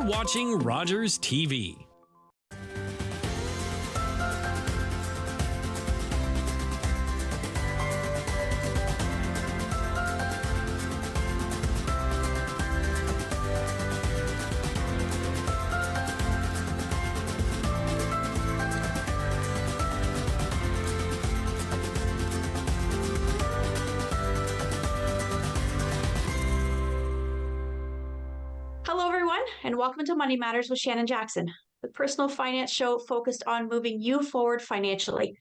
watching Rogers TV. Hello, everyone, and welcome to Money Matters with Shannon Jackson, the personal finance show focused on moving you forward financially.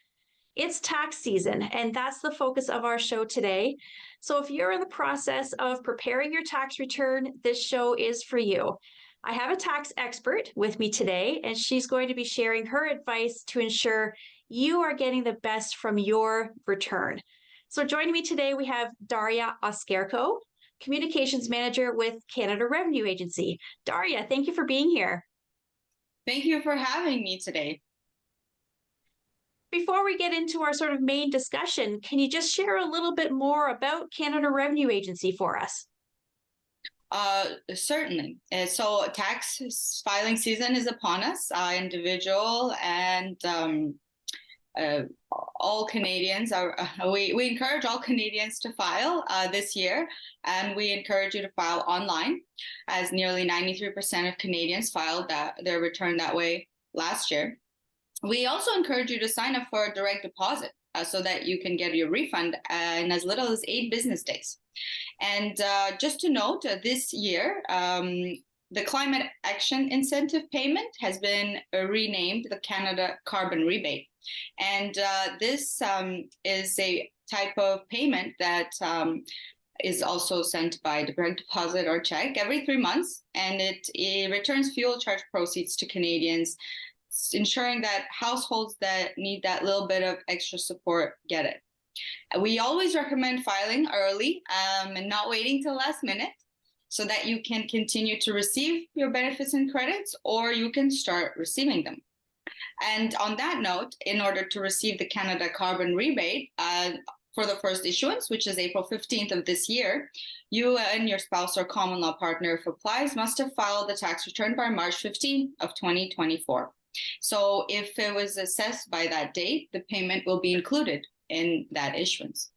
It's tax season, and that's the focus of our show today. So if you're in the process of preparing your tax return, this show is for you. I have a tax expert with me today, and she's going to be sharing her advice to ensure you are getting the best from your return. So joining me today, we have Daria Askerko, Communications Manager with Canada Revenue Agency. Daria, thank you for being here. Thank you for having me today. Before we get into our sort of main discussion, can you just share a little bit more about Canada Revenue Agency for us? Certainly. So tax filing season is upon us. Individual and all Canadians are, we encourage all Canadians to file this year, and we encourage you to file online, as nearly 93% of Canadians filed their return that way last year. We also encourage you to sign up for a direct deposit so that you can get your refund in as little as 8 business days. And just to note, this year, the Climate Action Incentive Payment has been renamed the Canada Carbon Rebate. And this is a type of payment that is also sent by direct deposit or check every 3 months. And it returns fuel charge proceeds to Canadians, ensuring that households that need that little bit of extra support get it. We always recommend filing early and not waiting till last minute, so that you can continue to receive your benefits and credits, or you can start receiving them. And on that note, in order to receive the Canada Carbon Rebate for the first issuance, which is April 15th of this year, you and your spouse or common law partner, if applies, must have filed the tax return by March 15th of 2024. So if it was assessed by that date, the payment will be included in that issuance.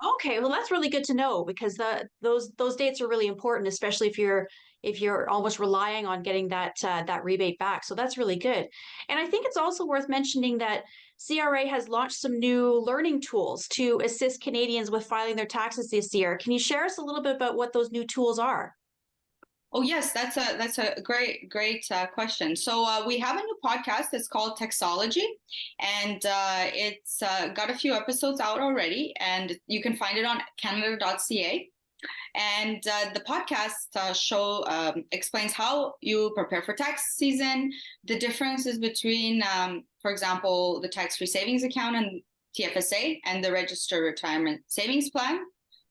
Okay, well, that's really good to know, because those dates are really important, especially if you're almost relying on getting that rebate back. So that's really good. And I think it's also worth mentioning that CRA has launched some new learning tools to assist Canadians with filing their taxes this year. Can you share us a little bit about what those new tools are? Oh, yes, that's a great question. So we have a new podcast that's called Taxology, and it's got a few episodes out already, and you can find it on canada.ca. And the podcast show explains how you prepare for tax season, the differences between, for example, the tax-free savings account and TFSA, and the Registered Retirement Savings Plan,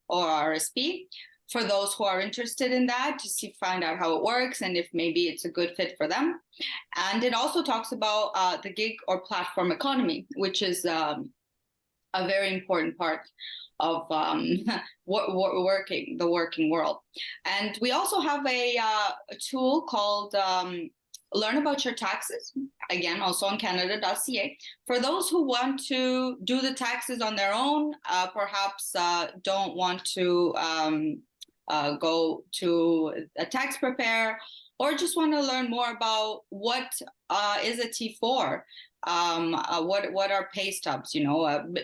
or RSP, for those who are interested in that, to find out how it works and if maybe it's a good fit for them. And it also talks about the gig or platform economy, which is a very important part of the working world. And we also have a tool called Learn About Your Taxes, again, also on canada.ca. For those who want to do the taxes on their own, perhaps don't want to go to a tax preparer, or just want to learn more about what is a T4, what are pay stubs,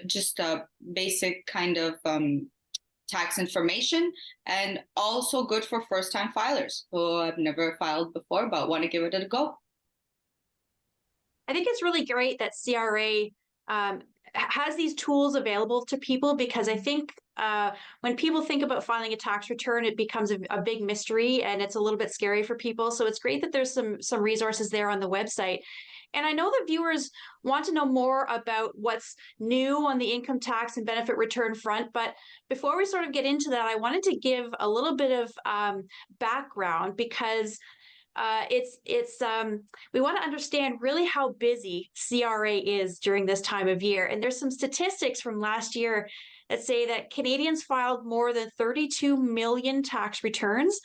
just a basic kind of tax information, and also good for first-time filers who have never filed before but want to give it a go. I think it's really great that CRA has these tools available to people, because I think when people think about filing a tax return, it becomes a big mystery and it's a little bit scary for people. So it's great that there's some resources there on the website. And I know that viewers want to know more about what's new on the income tax and benefit return front. But before we sort of get into that, I wanted to give a little bit of background, because we want to understand really how busy CRA is during this time of year. And there's some statistics from last year that say that Canadians filed more than 32 million tax returns,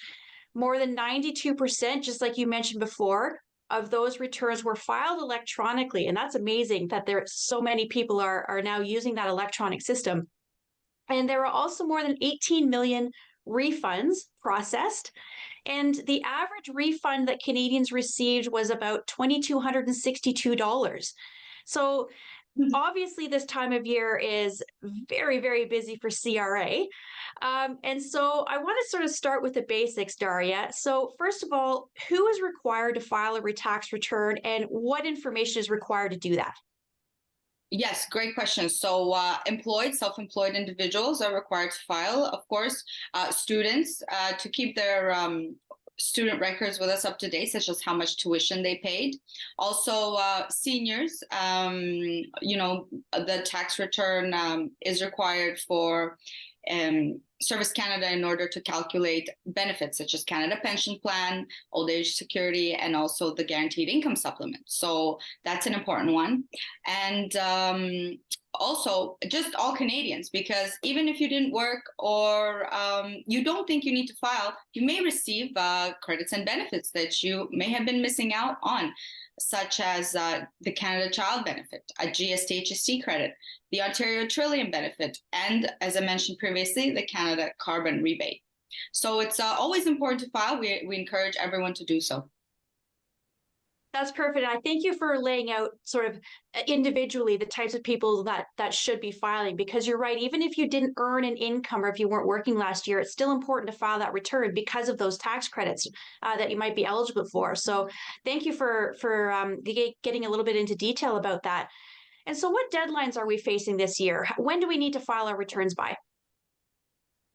more than 92%, just like you mentioned before, of those returns were filed electronically. And that's amazing that there so many people are now using that electronic system. And there were also more than 18 million refunds processed. And the average refund that Canadians received was about $2,262. So obviously, this time of year is very, very busy for CRA. And so I want to sort of start with the basics, Daria. So, first of all, who is required to file a tax return and what information is required to do that? Yes, great question. So self-employed individuals are required to file, of course, students to keep their student records with us up to date, such as how much tuition they paid. Also, seniors, the tax return is required for Service Canada in order to calculate benefits such as Canada Pension Plan, Old Age Security, and also the Guaranteed Income Supplement. So that's an important one. And also just all Canadians, because even if you didn't work or you don't think you need to file, you may receive credits and benefits that you may have been missing out on, such as the Canada Child Benefit, a GST/HST credit, the Ontario Trillium Benefit, and as I mentioned previously, the Canada Carbon Rebate. So it's always important to file. We encourage everyone to do so. That's perfect. I thank you for laying out sort of individually the types of people that should be filing, because you're right. Even if you didn't earn an income or if you weren't working last year, it's still important to file that return because of those tax credits that you might be eligible for. So thank you for getting a little bit into detail about that. And so what deadlines are we facing this year? When do we need to file our returns by?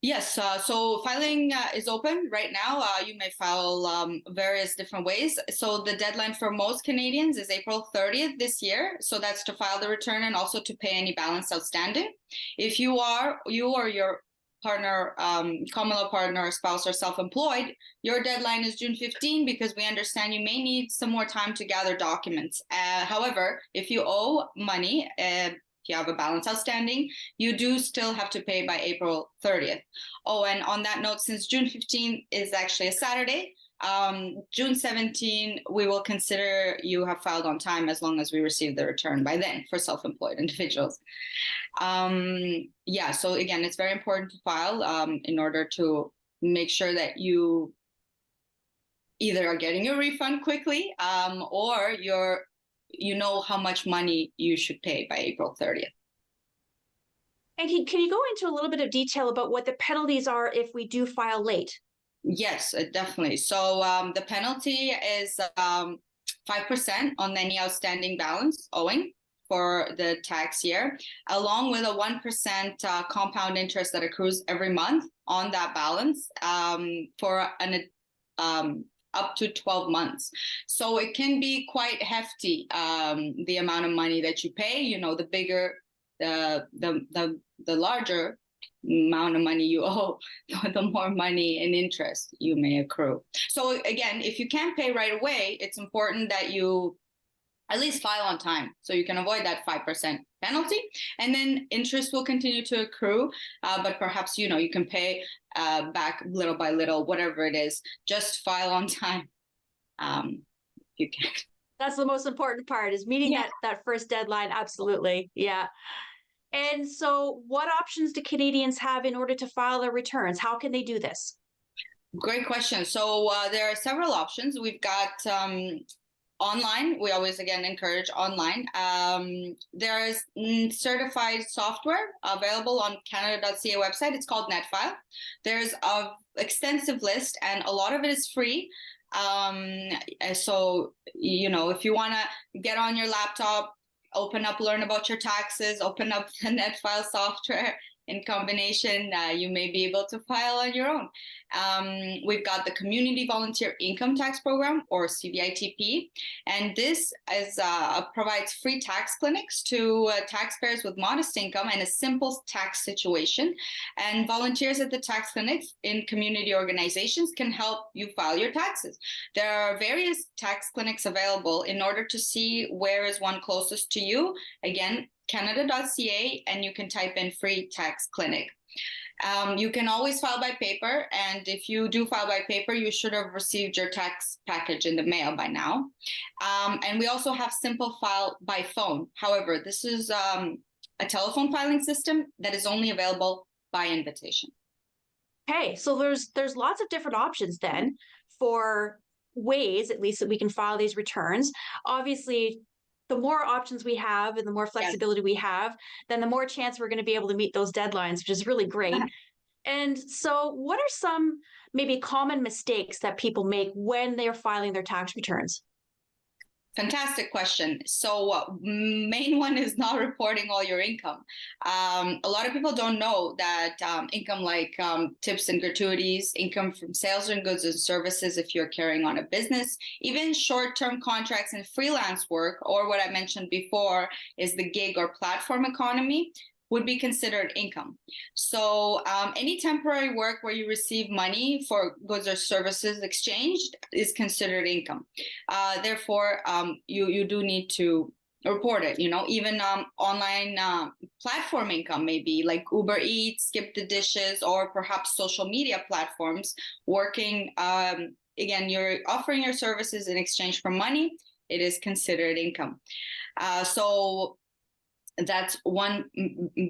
Yes, so filing is open right now. You may file various different ways. So the deadline for most Canadians is April 30th this year. So that's to file the return and also to pay any balance outstanding. If you or your partner, common law partner, spouse, or self-employed, your deadline is June 15 because we understand you may need some more time to gather documents. However, if you owe money, if you have a balance outstanding, you do still have to pay by April 30th. Oh, and on that note, since June 15 is actually a Saturday, June 17, we will consider you have filed on time as long as we receive the return by then for self-employed individuals. So again, it's very important to file in order to make sure that you either are getting your refund quickly or you know how much money you should pay by April 30th. And can you go into a little bit of detail about what the penalties are if we do file late? Yes, definitely. So the penalty is 5% on any outstanding balance owing for the tax year, along with a 1% compound interest that accrues every month on that balance for an up to 12 months. So it can be quite hefty, the amount of money that you pay. You know, the bigger, the larger amount of money you owe, the more money in interest you may accrue. So again, if you can't pay right away, it's important that you at least file on time so you can avoid that 5% penalty, and then interest will continue to accrue, but perhaps you can pay back little by little, whatever it is. Just file on time. You can. That's the most important part, is meeting that first deadline. Absolutely. Yeah. And so what options do Canadians have in order to file their returns? How can they do this? Great question. So there are several options. We've got online. We always, again, encourage online. There is certified software available on Canada.ca website. It's called NetFile. There's an extensive list, and a lot of it is free. So, if you want to get on your laptop, open up, learn about your taxes, open up the NetFile software. In combination, you may be able to file on your own. We've got the Community Volunteer Income Tax Program, or CVITP, and this provides free tax clinics to taxpayers with modest income and a simple tax situation. And volunteers at the tax clinics in community organizations can help you file your taxes. There are various tax clinics available. In order to see where is one closest to you, again, Canada.ca, and you can type in free tax clinic. You can always file by paper, and if you do file by paper, you should have received your tax package in the mail by now. And we also have simple file by phone. However, this is a telephone filing system that is only available by invitation. Okay, so there's lots of different options then for ways, at least, that we can file these returns. Obviously, the more options we have and the more flexibility we have, then the more chance we're going to be able to meet those deadlines, which is really great. And so what are some maybe common mistakes that people make when they're filing their tax returns? Fantastic question. So main one is not reporting all your income. A lot of people don't know that income like tips and gratuities, income from sales and goods and services if you're carrying on a business, even short-term contracts and freelance work, or what I mentioned before is the gig or platform economy, would be considered income. So any temporary work where you receive money for goods or services exchanged is considered income. Therefore, you do need to report it. Even online platform income, maybe like Uber Eats, Skip the Dishes, or perhaps social media platforms working. Again, you're offering your services in exchange for money. It is considered income. So that's one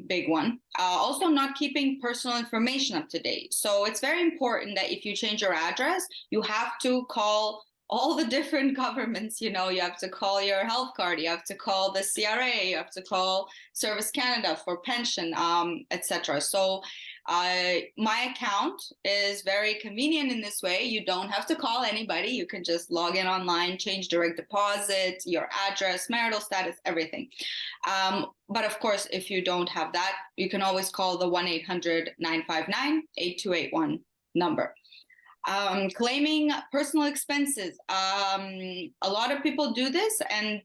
big one. Also, not keeping personal information up to date. So it's very important that if you change your address, you have to call all the different governments. You have to call your health card, you have to call the CRA, you have to call Service Canada for pension, etc. So my account is very convenient in this way. You don't have to call anybody. You can just log in online, change direct deposit, your address, marital status, everything. But of course, if you don't have that, you can always call the 1-800-959-8281 number. Claiming personal expenses. A lot of people do this, and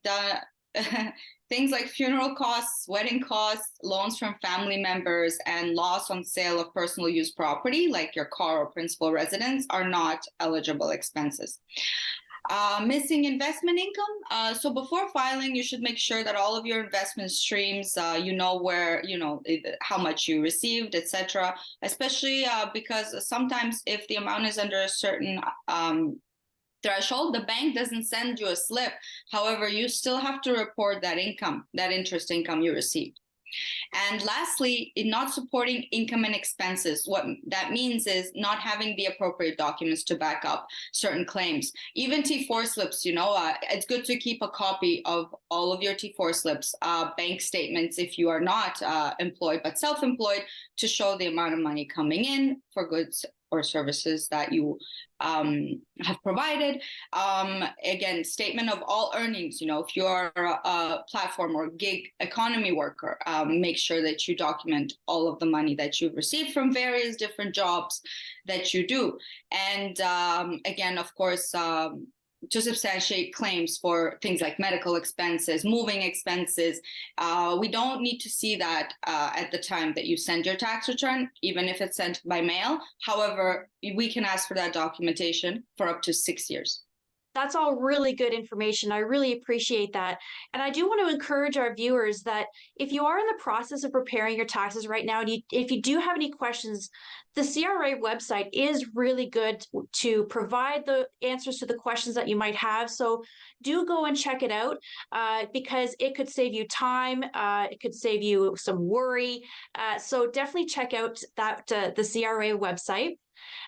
things like funeral costs, wedding costs, loans from family members, and loss on sale of personal use property, like your car or principal residence, are not eligible expenses. Missing investment income. So before filing, you should make sure that all of your investment streams, where, how much you received, etc. Especially because sometimes if the amount is under a certain threshold, the bank doesn't send you a slip. However, you still have to report that income, that interest income you received. And lastly, in not supporting income and expenses, what that means is not having the appropriate documents to back up certain claims. Even T4 slips, it's good to keep a copy of all of your T4 slips, bank statements if you are not employed but self-employed, to show the amount of money coming in for goods or services that you have provided. Again, statement of all earnings. If you're a platform or gig economy worker, make sure that you document all of the money that you've received from various different jobs that you do. And again, of course, to substantiate claims for things like medical expenses, moving expenses. We don't need to see that at the time that you send your tax return, even if it's sent by mail. However, we can ask for that documentation for up to 6 years. That's all really good information. I really appreciate that. And I do want to encourage our viewers that if you are in the process of preparing your taxes right now, and if you do have any questions, the CRA website is really good to provide the answers to the questions that you might have. So do go and check it out because it could save you time. It could save you some worry. So definitely check out the CRA website.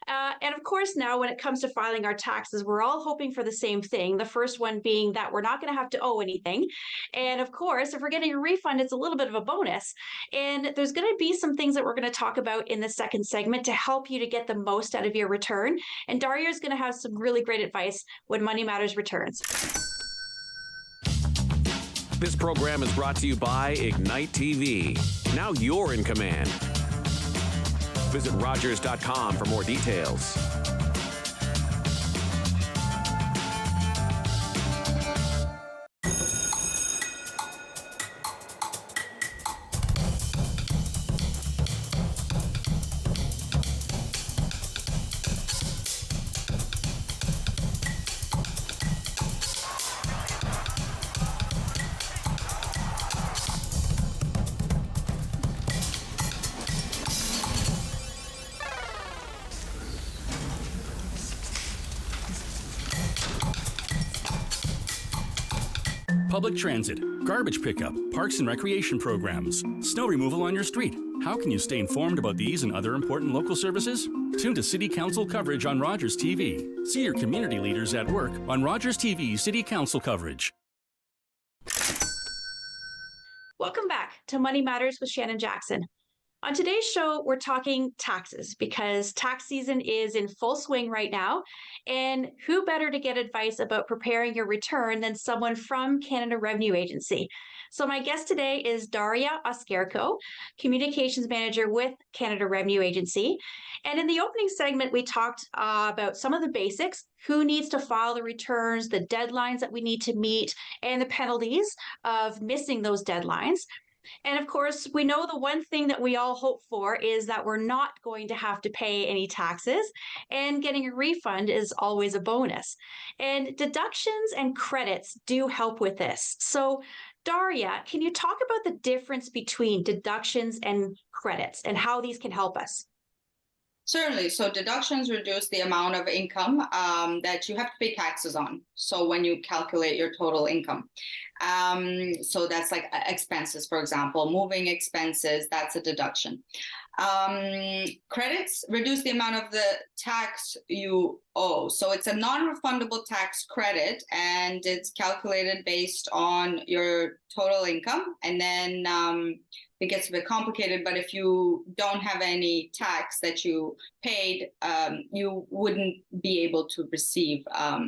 And of course, now when it comes to filing our taxes, we're all hoping for the same thing. The first one being that we're not going to have to owe anything. And of course, if we're getting a refund, it's a little bit of a bonus. And there's going to be some things that we're going to talk about in the second segment to help you to get the most out of your return. And Daria is going to have some really great advice when Money Matters returns. This program is brought to you by Ignite TV. Now you're in command. Visit Rogers.com for more details. public transit, garbage pickup, parks and recreation programs, snow removal on your street. How can you stay informed about these and other important local services? Tune to City Council coverage on Rogers TV. See your community leaders at work on Rogers TV City Council coverage. Welcome back to Money Matters with Shannon Jackson. On today's show, we're talking taxes because tax season is in full swing right now. And who better to get advice about preparing your return than someone from Canada Revenue Agency? So my guest today is Daria Askerko, Communications Manager with Canada Revenue Agency. And in the opening segment, we talked about some of the basics, who needs to file the returns, the deadlines that we need to meet, and the penalties of missing those deadlines. And of course, we know the one thing that we all hope for is that we're not going to have to pay any taxes, and getting a refund is always a bonus. And deductions and credits do help with this. So, Daria, can you talk about the difference between deductions and credits and how these can help us? Certainly. So deductions reduce the amount of income that you have to pay taxes on. So when you calculate your total income. So that's like expenses, for example, moving expenses, that's a deduction. Credits reduce the amount of the tax you owe. So it's a non-refundable tax credit, and it's calculated based on your total income. And then it gets a bit complicated, but if you don't have any tax that you paid, you wouldn't be able to receive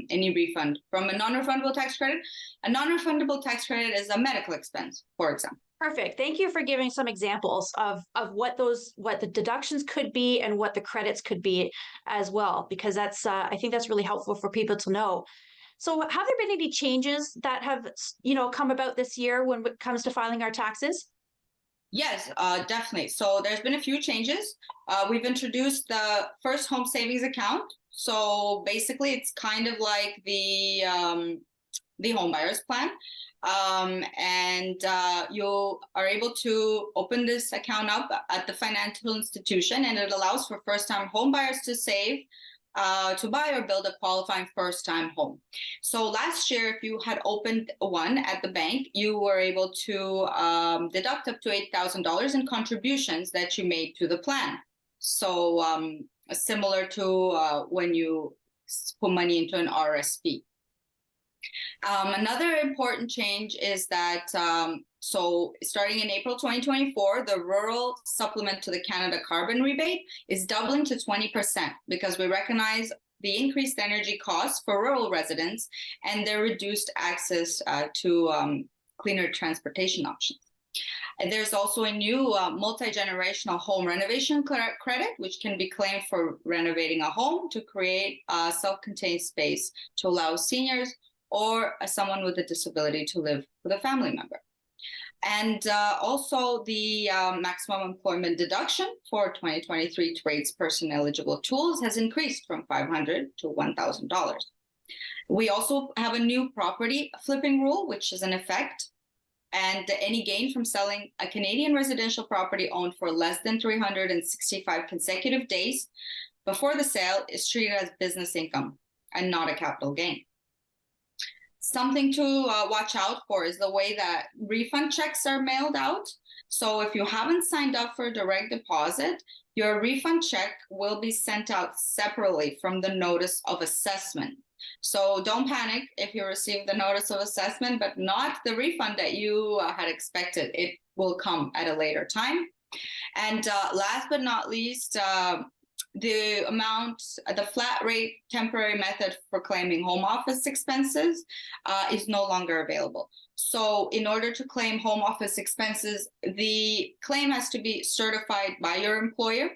any refund from a non-refundable tax credit. A non-refundable tax credit is a medical expense, for example. Perfect. Thank you for giving some examples of what the deductions could be and what the credits could be as well, because that's I think that's really helpful for people to know. So have there been any changes that have come about this year when it comes to filing our taxes? Yes, definitely. So there's been a few changes. We've introduced the first home savings account. So basically, it's kind of like the home buyers plan. And you are able to open this account up at the financial institution, and it allows for first-time home buyers to save to buy or build a qualifying first-time home. So last year, if you had opened one at the bank, you were able to deduct up to $8,000 in contributions that you made to the plan. So similar to when you put money into an RSP. Another important change is that, so starting in April 2024, the rural supplement to the Canada carbon rebate is doubling to 20% because we recognize the increased energy costs for rural residents and their reduced access to cleaner transportation options. And there's also a new multi-generational home renovation credit, which can be claimed for renovating a home to create a self-contained space to allow seniors or someone with a disability to live with a family member. And also the maximum employment deduction for 2023 trades-person eligible tools has increased from $500 to $1,000. We also have a new property flipping rule, which is in effect. And any gain from selling a Canadian residential property owned for less than 365 consecutive days before the sale is treated as business income and not a capital gain. Something to watch out for is the way that refund checks are mailed out. So if you haven't signed up for direct deposit, your refund check will be sent out separately from the notice of assessment. So don't panic if you receive the notice of assessment, but not the refund that you had expected. It will come at a later time. And last but not least, the flat rate temporary method for claiming home office expenses is no longer available. So in order to claim home office expenses, the claim has to be certified by your employer.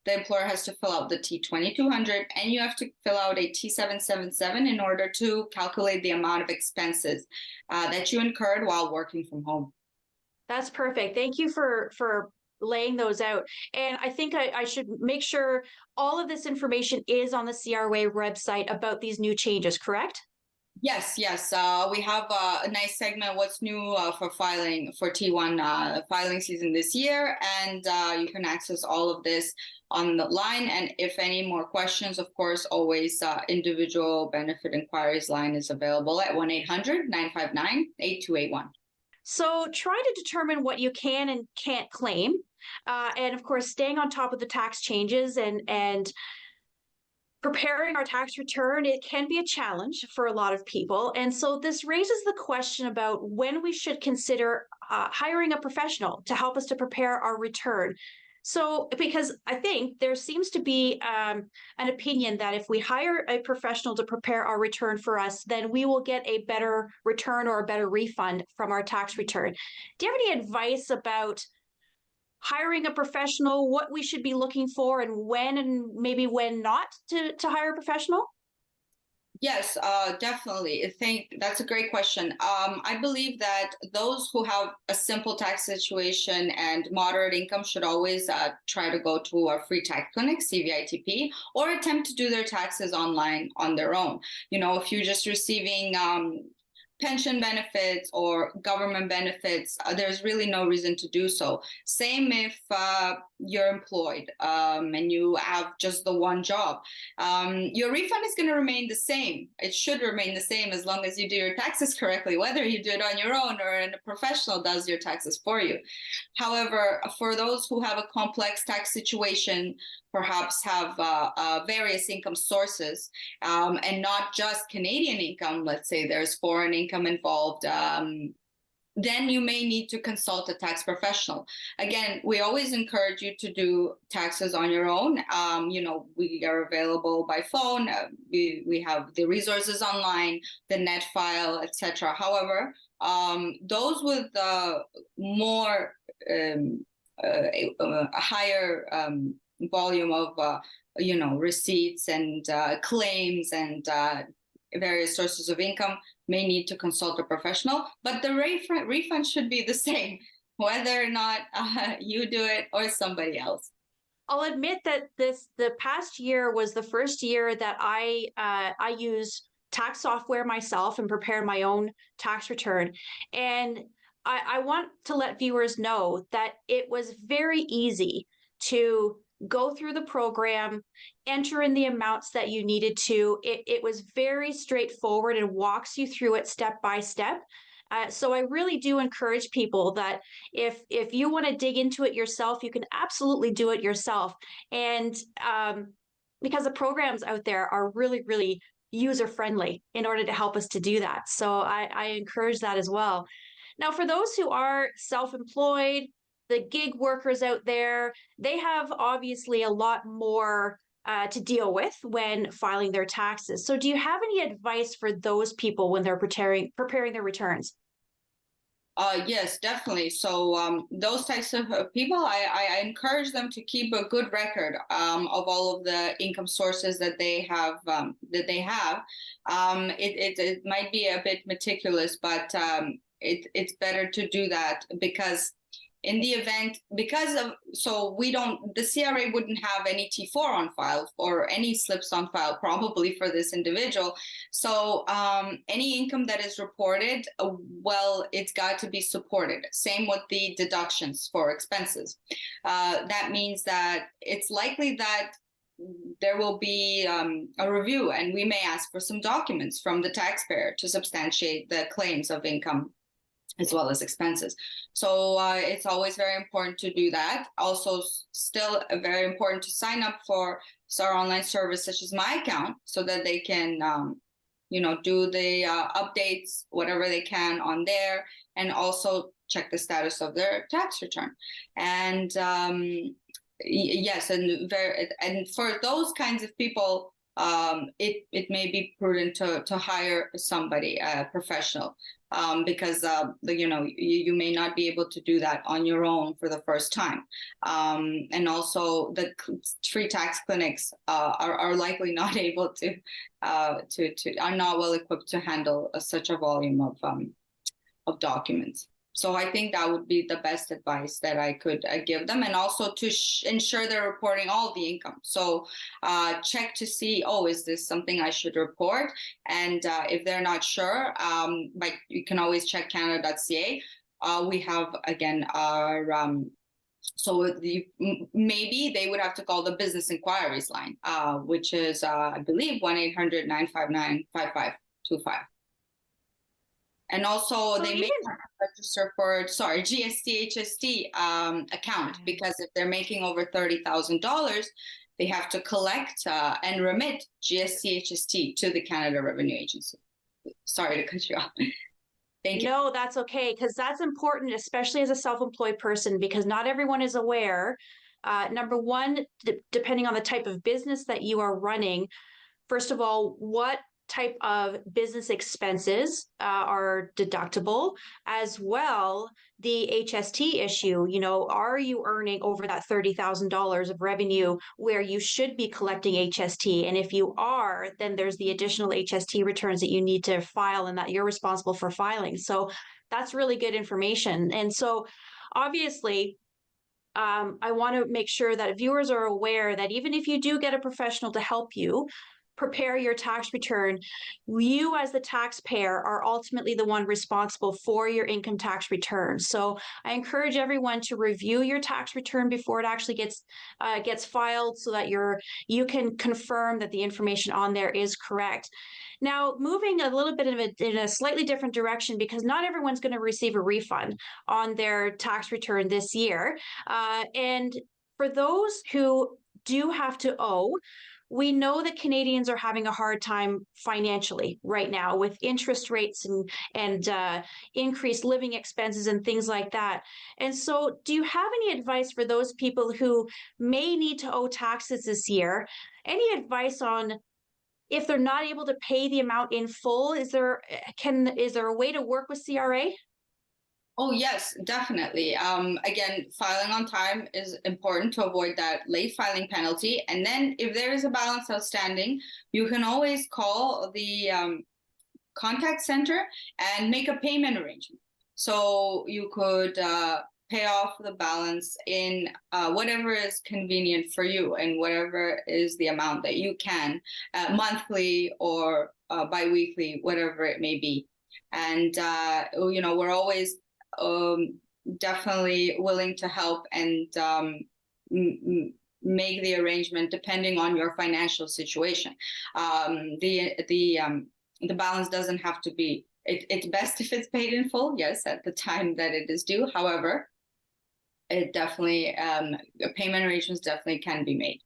The employer has to fill out the T2200, and you have to fill out a T777 in order to calculate the amount of expenses that you incurred while working from home. That's perfect. Thank you for laying those out. And I think I should make sure all of this information is on the CRA website about these new changes, correct? Yes. We have a nice segment, What's New for filing for T1 filing season this year. And you can access all of this on the line. And if any more questions, of course, always individual benefit inquiries line is available at 1-800-959-8281. So try to determine what you can and can't claim. And of course, staying on top of the tax changes and preparing our tax return, it can be a challenge for a lot of people. And so this raises the question about when we should consider hiring a professional to help us to prepare our return. So, because I think there seems to be an opinion that if we hire a professional to prepare our return for us, then we will get a better return or a better refund from our tax return. Do you have any advice about hiring a professional, what we should be looking for, and maybe when not to hire a professional? Yes, definitely. I think that's a great question. I believe that those who have a simple tax situation and moderate income should always try to go to a free tax clinic, CVITP, or attempt to do their taxes online on their own. If you're just receiving pension benefits or government benefits, there's really no reason to do so. Same if you're employed and you have just the one job. Your refund is going to remain the same. It should remain the same as long as you do your taxes correctly, whether you do it on your own or a professional does your taxes for you. However, for those who have a complex tax situation, perhaps have various income sources and not just Canadian income, let's say there's foreign income involved, then you may need to consult a tax professional. Again, we always encourage you to do taxes on your own. We are available by phone. We have the resources online, the net file, etc. However, those with more a higher volume of receipts and claims and various sources of income may need to consult a professional, but the refund should be the same whether or not you do it or somebody else. I'll admit that the past year was the first year that I used tax software myself and prepared my own tax return. And I want to let viewers know that it was very easy to go through the program, enter in the amounts that you needed to. It was very straightforward and walks you through it step by step. So I really do encourage people that if you want to dig into it yourself, you can absolutely do it yourself. And because the programs out there are really, really user-friendly in order to help us to do that. So I encourage that as well. Now, for those who are self-employed, the gig workers out there, they have obviously a lot more to deal with when filing their taxes. So do you have any advice for those people when they're preparing their returns? Yes, definitely. So those types of people, I encourage them to keep a good record of all of the income sources that they have. It might be a bit meticulous, but it's better to do that because in the event, the CRA wouldn't have any T4 on file or any slips on file probably for this individual. So any income that is reported, it's got to be supported. Same with the deductions for expenses. That means that it's likely that there will be a review and we may ask for some documents from the taxpayer to substantiate the claims of income as well as expenses. So it's always very important to do that. Also, still very important to sign up for our online service, such as My Account, so that they can, do the updates, whatever they can on there, and also check the status of their tax return. And yes, and for those kinds of people, it may be prudent to hire somebody, a professional, because you may not be able to do that on your own for the first time, and also the free tax clinics are likely not able to are not well equipped to handle such a volume of documents. So I think that would be the best advice that I could give them, and also to ensure they're reporting all the income. So check to see, is this something I should report? And if they're not sure, you can always check Canada.ca. We have, again, our maybe they would have to call the business inquiries line, which is, I believe, 1-800-959-5525. And also they may have to register for, GST, HST account, because if they're making over $30,000, they have to collect and remit GST, HST to the Canada Revenue Agency. Sorry to cut you off. Thank you. No, that's okay, because that's important, especially as a self-employed person, because not everyone is aware. Number one, depending on the type of business that you are running, first of all, what type of business expenses are deductible, as well the HST issue. Are you earning over that $30,000 of revenue where you should be collecting HST? And if you are, then there's the additional HST returns that you need to file and that you're responsible for filing. So that's really good information. And so obviously, I want to make sure that viewers are aware that even if you do get a professional to help you prepare your tax return, you as the taxpayer are ultimately the one responsible for your income tax return. So I encourage everyone to review your tax return before it actually gets filed, so that you can confirm that the information on there is correct. Now, moving a little bit in a slightly different direction, because not everyone's going to receive a refund on their tax return this year. And for those who do have to owe, we know that Canadians are having a hard time financially right now with interest rates and increased living expenses and things like that. And so do you have any advice for those people who may need to owe taxes this year? Any advice on if they're not able to pay the amount in full? Is there a way to work with CRA? Oh, yes, definitely. Again, filing on time is important to avoid that late filing penalty. And then if there is a balance outstanding, you can always call the contact center and make a payment arrangement. So you could pay off the balance in whatever is convenient for you, and whatever is the amount that you can, monthly or biweekly, whatever it may be. And, we're always definitely willing to help and make the arrangement depending on your financial situation. The balance doesn't have to be. It's best if it's paid in full, yes, at the time that it is due. However, it definitely payment arrangements definitely can be made.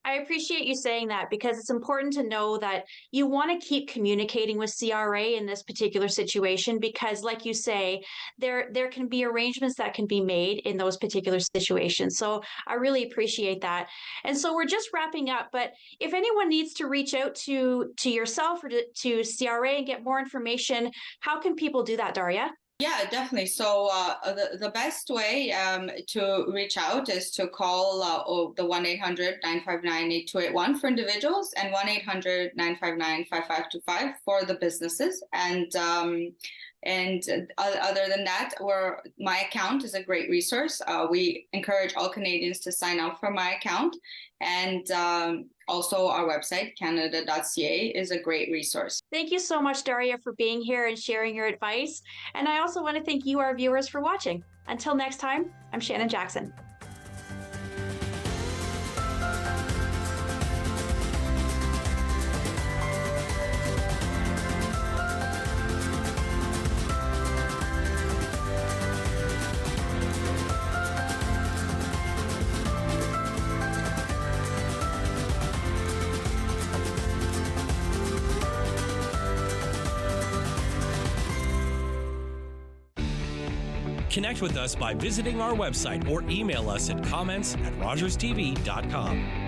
I appreciate you saying that, because it's important to know that you want to keep communicating with CRA in this particular situation, because like you say, there can be arrangements that can be made in those particular situations. So I really appreciate that. And so we're just wrapping up, but if anyone needs to reach out to yourself or to CRA and get more information, how can people do that, Daria? Yeah, definitely. So the best way to reach out is to call the 1-800-959-8281 for individuals, and 1-800-959-5525 for the businesses. And other than that, my account is a great resource. We encourage all Canadians to sign up for my account. And also our website, Canada.ca, is a great resource. Thank you so much, Daria, for being here and sharing your advice. And I also want to thank you, our viewers, for watching. Until next time, I'm Shannon Jackson. Connect with us by visiting our website or email us at comments@rogerstv.com.